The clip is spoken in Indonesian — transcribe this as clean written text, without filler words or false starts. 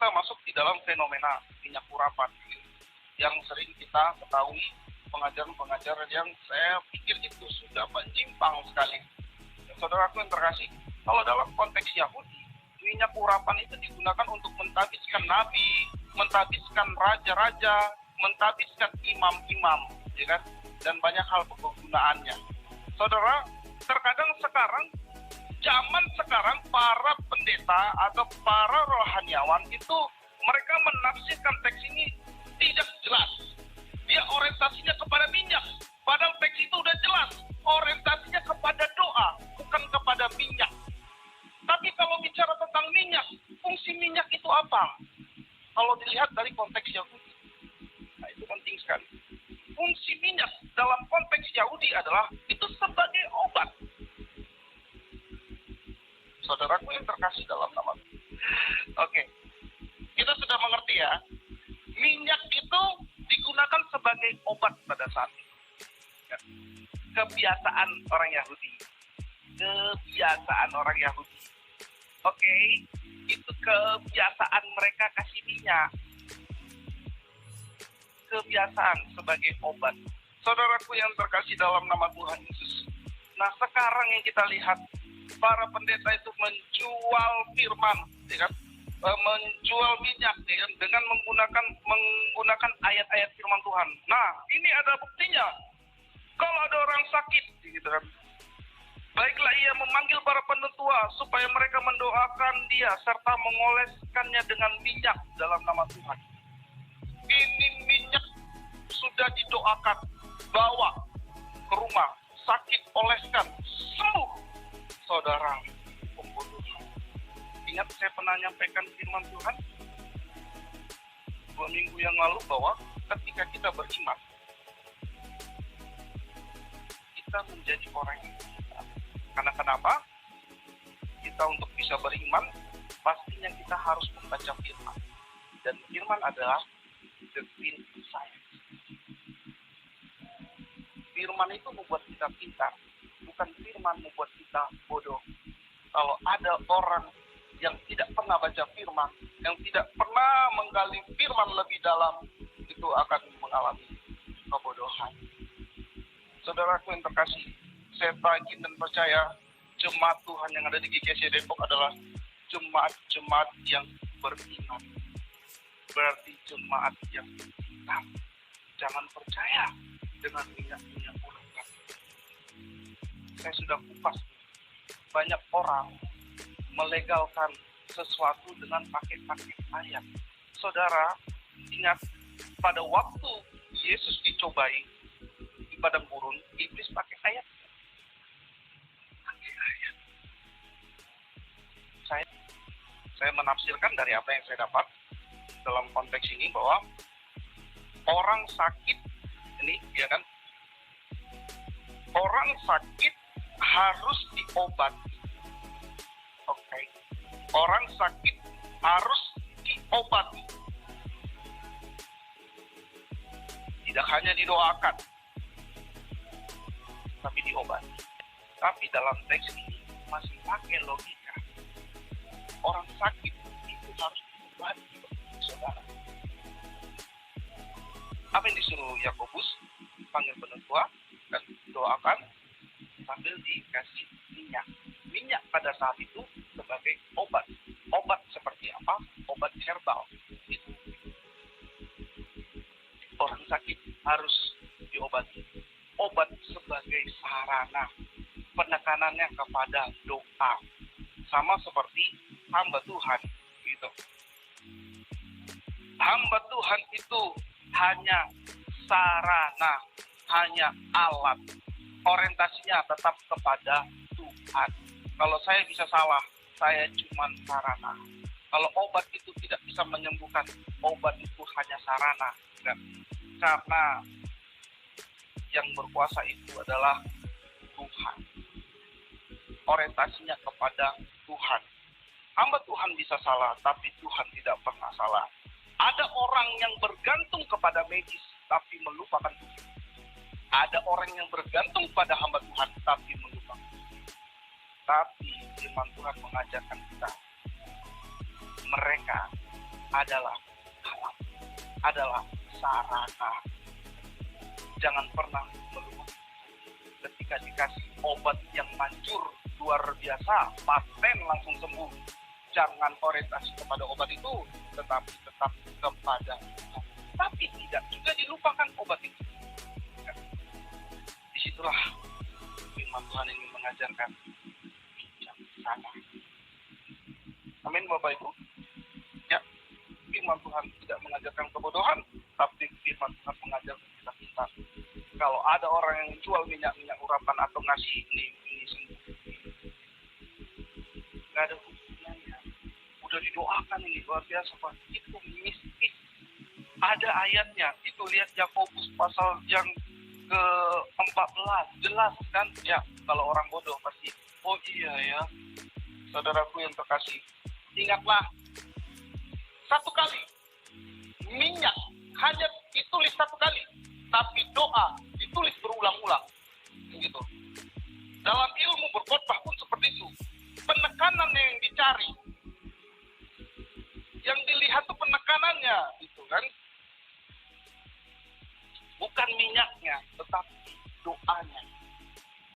kita masuk di dalam fenomena minyak urapan yang sering kita ketahui, pengajaran-pengajaran yang saya pikir itu sudah menyimpang sekali. Saudaraku yang terkasih, kalau dalam konteks Yahudi, minyak urapan itu digunakan untuk mentahbiskan nabi, mentahbiskan raja-raja, mentahbiskan imam-imam, ya kan? Dan banyak hal penggunaannya. Saudara, terkadang sekarang, zaman sekarang, para pendeta atau para rohaniawan itu mereka menafsirkan teks ini tidak jelas. Dia orientasinya kepada minyak, padahal teks itu udah jelas. Orientasinya kepada doa, bukan kepada minyak. Tapi kalau bicara tentang minyak, fungsi minyak itu apa? Kalau dilihat dari konteks Yahudi, nah itu penting sekali. Fungsi minyak dalam konteks Yahudi adalah itu sebagai obat. Saudaraku yang terkasih dalam nama. Oke, kita sudah mengerti ya. Minyak itu digunakan sebagai obat pada saat itu. Ya. Kebiasaan orang Yahudi. Kebiasaan orang Yahudi. Oke, itu kebiasaan mereka kasih minyak. Kebiasaan sebagai obat. Saudaraku yang terkasih dalam nama Tuhan Yesus. Nah, sekarang yang kita lihat, para pendeta itu menjual firman, ya kan? Menjual minyak, ya kan? Dengan menggunakan ayat-ayat firman Tuhan. Nah, ini ada buktinya. Kalau ada orang sakit, gitu kan? Baiklah ia memanggil para penetua supaya mereka mendoakan dia serta mengoleskannya dengan minyak dalam nama Tuhan. Ini minyak sudah didoakan, bawa ke rumah, sakit oleskan, sembuh. Saudara, pembunuhan. Ingat saya pernah nyampaikan firman Tuhan 2 minggu yang lalu bahwa ketika kita beriman, kita menjadi orang yang beriman. Karena kenapa? Kita untuk bisa beriman, pastinya kita harus membaca firman. Dan firman adalah the green science. Firman itu membuat kita pintar. Bukan firman membuat kita bodoh. Kalau ada orang yang tidak pernah baca firman, yang tidak pernah menggali firman lebih dalam, itu akan mengalami kebodohan. Saudaraku yang terkasih, saya yakin dan percaya jemaat Tuhan yang ada di GKC Depok adalah jemaat-jemaat yang beriman. Berarti jemaat yang hitam. Jangan percaya dengan minyak-minyak urapan. Saya sudah kupas. Banyak orang melegalkan sesuatu dengan pakai ayat. Saudara, ingat pada waktu Yesus dicobai di padang gurun, iblis pakai ayat. Saya menafsirkan dari apa yang saya dapat dalam konteks ini bahwa orang sakit ini, ya kan? Orang sakit harus diobati. Oke. Orang sakit harus diobati. Tidak hanya didoakan, tapi diobati. Tapi dalam teks ini masih pakai logika. Orang sakit itu harus diobati, saudara. Apa yang disuruh Yakobus? Panggil penetua dan doakan sambil dikasih minyak. Minyak pada saat itu sebagai obat. Obat seperti apa? Obat herbal. Itu. Orang sakit harus diobati. Obat sebagai sarana. Penekanannya kepada doa. Sama seperti hamba Tuhan. Gitu. Hamba Tuhan itu hanya sarana, hanya alat. Orientasinya tetap kepada Tuhan. Kalau saya bisa salah, saya cuma sarana. Kalau obat itu tidak bisa menyembuhkan, obat itu hanya sarana. Kan? Karena yang berkuasa itu adalah Tuhan. Orientasinya kepada Tuhan. Hamba Tuhan bisa salah, tapi Tuhan tidak pernah salah. Ada orang yang bergantung kepada medis, tapi melupakan Tuhan. Ada orang yang bergantung pada hamba Tuhan, tapi melupakan Tuhan. Tapi firman Tuhan mengajarkan kita, mereka adalah alat, adalah sarana. Jangan pernah melupa ketika dikasih obat yang manjur luar biasa, paten langsung sembuh. Jangan orientasi kepada obat itu, tetapi tetap kepada Tuhan. Tapi tidak juga dilupakan obat itu. Disitulah firman Tuhan ini mengajarkan bijaksana. Amin Bapak Ibu. Ya, firman Tuhan tidak mengajarkan kebodohan, tapi firman Tuhan mengajarkan kita pintar. Kalau ada orang yang jual minyak urapan atau ngasih ini sembuh, nggak ada hubungannya. Udah didoakan ini luar biasa Pak. Itu mistis. Ada ayatnya. Itu lihat Yakobus pasal yang ke-14. Jelas kan? Ya, kalau orang bodoh pasti, oh iya ya. Saudaraku yang terkasih, ingatlah, satu kali minyak hanya ditulis satu kali, tapi doa ditulis berulang-ulang. Gitu. Dalam ilmu berkhotbah pun seperti itu. Penekanan yang dicari, yang dilihat tuh penekanannya, gitu kan? Bukan minyaknya, tetapi doanya.